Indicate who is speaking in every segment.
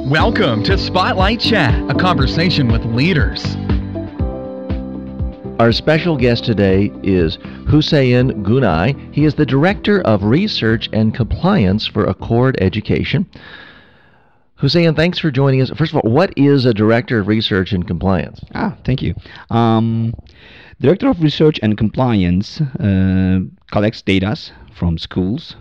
Speaker 1: Welcome to Spotlight Chat, a conversation with leaders.
Speaker 2: Our special guest today is Huseyin Gunay. He is the Director of Research and Compliance for Accord Education. Huseyin, thanks for joining us. First of all, what is a Director of Research and Compliance?
Speaker 3: Thank you. Director of Research and Compliance collects data from schools,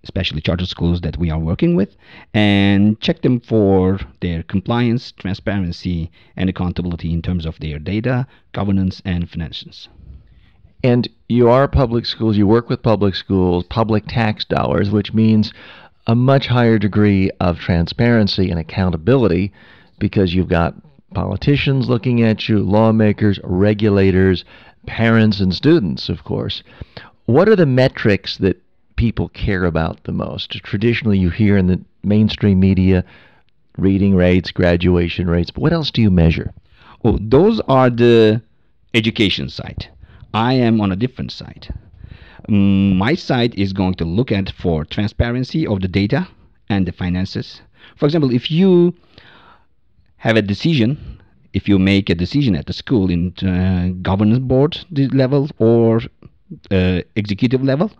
Speaker 3: especially charter schools that we are working with, and check them for their compliance, transparency, and accountability in terms of their data, governance, and finances.
Speaker 2: And you are public schools, you work with public schools, public tax dollars, which means a much higher degree of transparency and accountability because you've got politicians looking at you, lawmakers, regulators, parents, and students, of course. What are the metrics that people care about the most? Traditionally, you hear in the mainstream media reading rates, graduation rates, but what else do you measure?
Speaker 3: Oh, those are the education side. I am on a different side. My side is going to look at for transparency of the data and the finances. For example, if you have a decision, if you make a decision at the school in governance board level or executive level,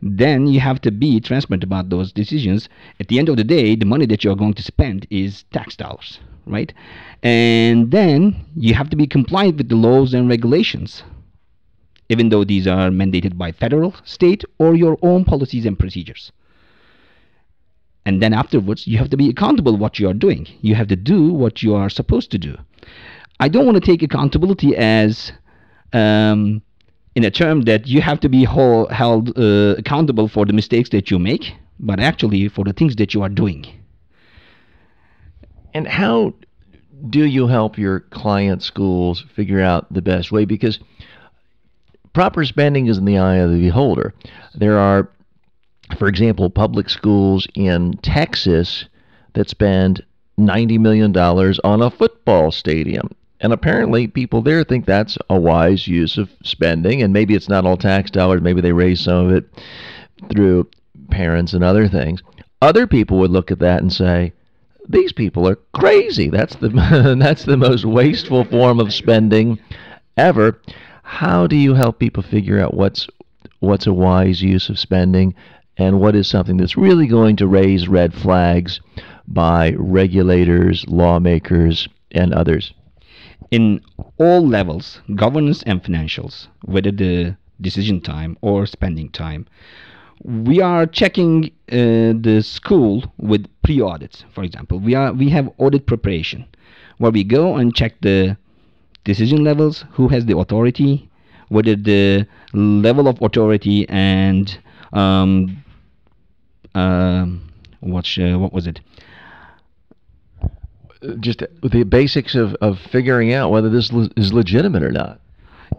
Speaker 3: then you have to be transparent about those decisions. At the end of the day, the money that you're going to spend is tax dollars, right? And then you have to be compliant with the laws and regulations, even though these are mandated by federal, state, or your own policies and procedures. And then afterwards, you have to be accountable what you are doing. You have to do what you are supposed to do. I don't want to take accountability as in a term that you have to be held accountable for the mistakes that you make, but actually for the things that you are doing.
Speaker 2: And how do you help your client schools figure out the best way? Because proper spending is in the eye of the beholder. There are, for example, public schools in Texas that spend $90 million on a football stadium. And apparently people there think that's a wise use of spending, and maybe it's not all tax dollars, maybe they raise some of it through parents and other things. Other people would look at that and say, these people are crazy. That's the that's the most wasteful form of spending ever. How do you help people figure out what's a wise use of spending and what is something that's really going to raise red flags by regulators, lawmakers, and others?
Speaker 3: In all levels, governance and financials, whether the decision time or spending time, we are checking the school with pre-audits. For example, we have audit preparation, where we go and check the decision levels, who has the authority, whether the level of authority and what was it?
Speaker 2: Just the basics of figuring out whether this is legitimate or not.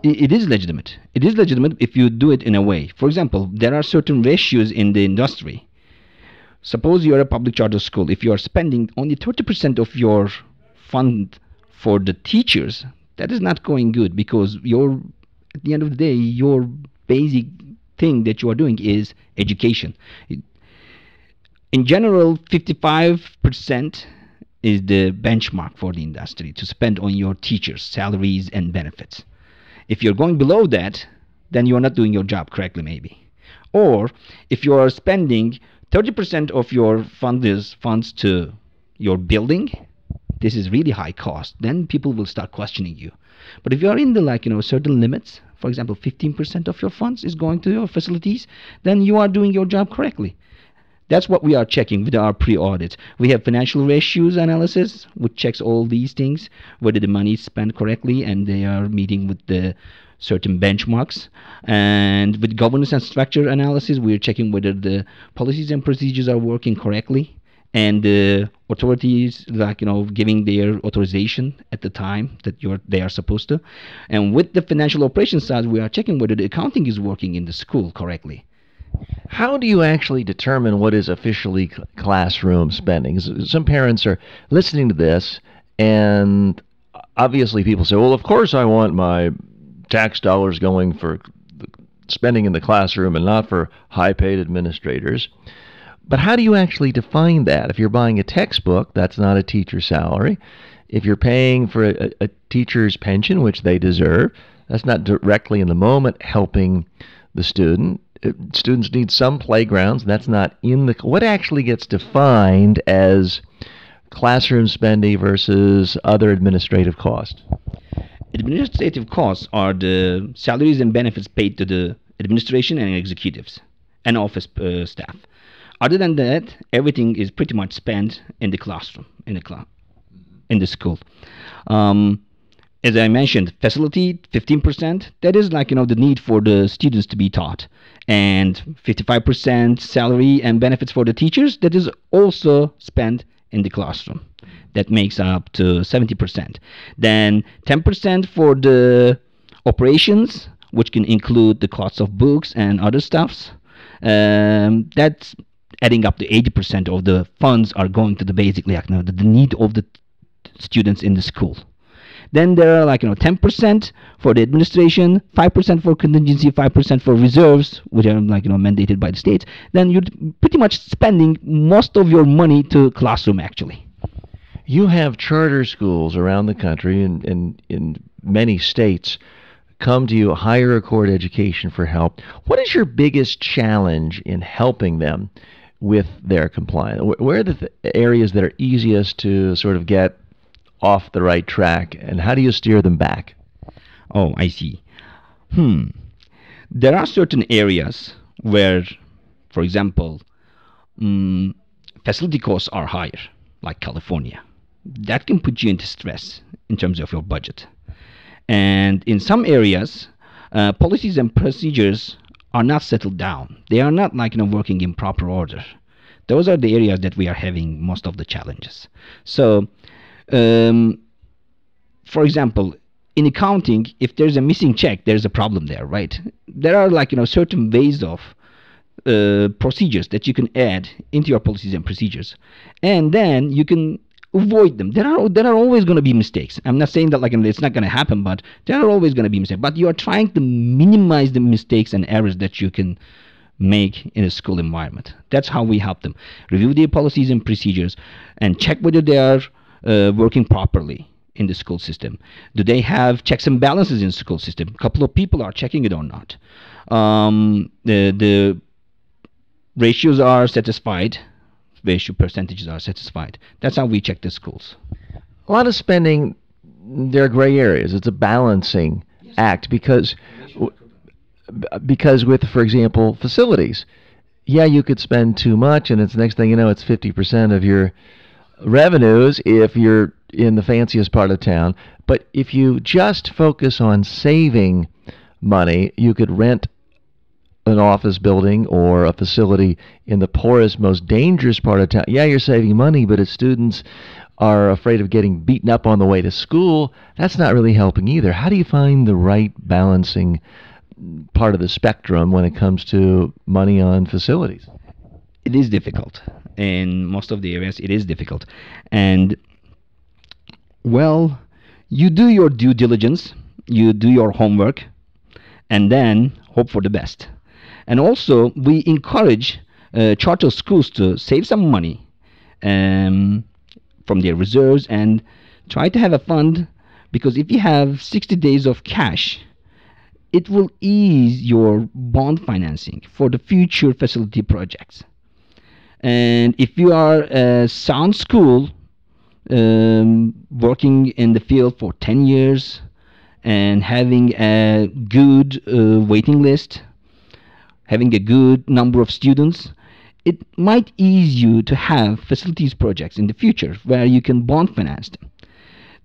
Speaker 3: It is legitimate. It is legitimate if you do it in a way. For example, there are certain ratios in the industry. Suppose you are a public charter school. If you are spending only 30% of your fund for the teachers, that is not going good, because at the end of the day, your basic thing that you are doing is education. In general, 55% is the benchmark for the industry to spend on your teachers' salaries and benefits. If you're going below that, then you're not doing your job correctly, maybe. Or if you are spending 30% of your funds to your building, this is really high cost. Then people will start questioning you. But if you are in the certain limits, for example, 15% of your funds is going to your facilities, then you are doing your job correctly. That's what we are checking with our pre-audit. We have financial ratios analysis, which checks all these things, whether the money is spent correctly and they are meeting with the certain benchmarks. And with governance and structure analysis, we are checking whether the policies and procedures are working correctly, and the authorities giving their authorization at the time that they are supposed to. And with the financial operations side, we are checking whether the accounting is working in the school correctly.
Speaker 2: How do you actually determine what is officially classroom spending? Some parents are listening to this, and obviously people say, well, of course I want my tax dollars going for spending in the classroom and not for high-paid administrators. But how do you actually define that? If you're buying a textbook, that's not a teacher's salary. If you're paying for a teacher's pension, which they deserve, that's not directly in the moment helping the student. Students need some playgrounds. That's not in the... What actually gets defined as classroom spending versus other administrative costs?
Speaker 3: Administrative costs are the salaries and benefits paid to the administration and executives and office staff. Other than that, everything is pretty much spent in the classroom, in the school. As I mentioned, facility 15%. That is like the need for the students to be taught, and 55% salary and benefits for the teachers. That is also spent in the classroom. That makes up to 70%. Then 10% for the operations, which can include the cost of books and other stuffs. That's adding up to 80% of the funds are going to the basically the need of the students in the school. Then there are 10% for the administration, 5% for contingency, 5% for reserves, which are mandated by the states. Then you're pretty much spending most of your money to classroom actually.
Speaker 2: You have charter schools around the country and in many states come to you, hire a court education for help. What is your biggest challenge in helping them with their compliance? Where are the areas that are easiest to sort of get off the right track, and how do you steer them back?
Speaker 3: Oh, I see. There are certain areas where, for example, facility costs are higher, like California. That can put you into stress in terms of your budget. And in some areas, policies and procedures are not settled down. They are not working in proper order. Those are the areas that we are having most of the challenges. So, for example, in accounting, if there's a missing check, there's a problem there, right? There are certain ways of procedures that you can add into your policies and procedures, and then you can avoid them. There are always going to be mistakes. I'm not saying that it's not going to happen, but there are always going to be mistakes. But you are trying to minimize the mistakes and errors that you can make in a school environment. That's how we help them. Review their policies and procedures and check whether they are working properly in the school system. Do they have checks and balances in the school system? A couple of people are checking it or not. The ratios are satisfied. Ratio percentages are satisfied. That's how we check the schools.
Speaker 2: A lot of spending, there are gray areas. It's a balancing act because with, for example, facilities, you could spend too much, and it's next thing you know, it's 50% of your revenues if you're in the fanciest part of town. But if you just focus on saving money, you could rent an office building or a facility in the poorest, most dangerous part of town. You're saving money, but if students are afraid of getting beaten up on the way to school, that's not really helping either. How do you find the right balancing part of the spectrum when it comes to money on facilities?
Speaker 3: It is difficult. In most of the areas, it is difficult. And, well, you do your due diligence, you do your homework, and then hope for the best. And also, we encourage charter schools to save some money from their reserves and try to have a fund, because if you have 60 days of cash, it will ease your bond financing for the future facility projects. And if you are a sound school working in the field for 10 years and having a good waiting list, having a good number of students, it might ease you to have facilities projects in the future where you can bond finance them.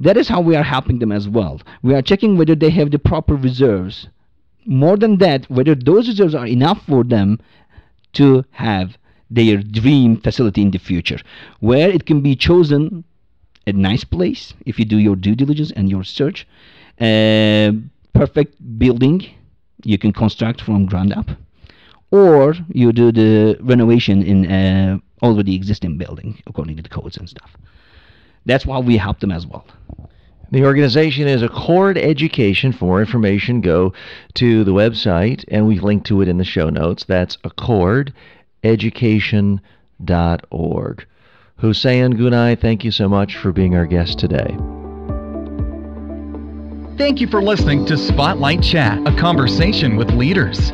Speaker 3: That is how we are helping them as well. We are checking whether they have the proper reserves. More than that, whether those reserves are enough for them to have their dream facility in the future, where it can be chosen a nice place if you do your due diligence and your search, a perfect building you can construct from ground up, or you do the renovation in a already existing building according to the codes and stuff. That's why we help them as well.
Speaker 2: The organization is Accord Education. For more information, go to the website, and we've linked to it in the show notes. That's accordeducation.org. Huseyin, Gunay, thank you so much for being our guest today.
Speaker 1: Thank you for listening to Spotlight Chat, a conversation with leaders.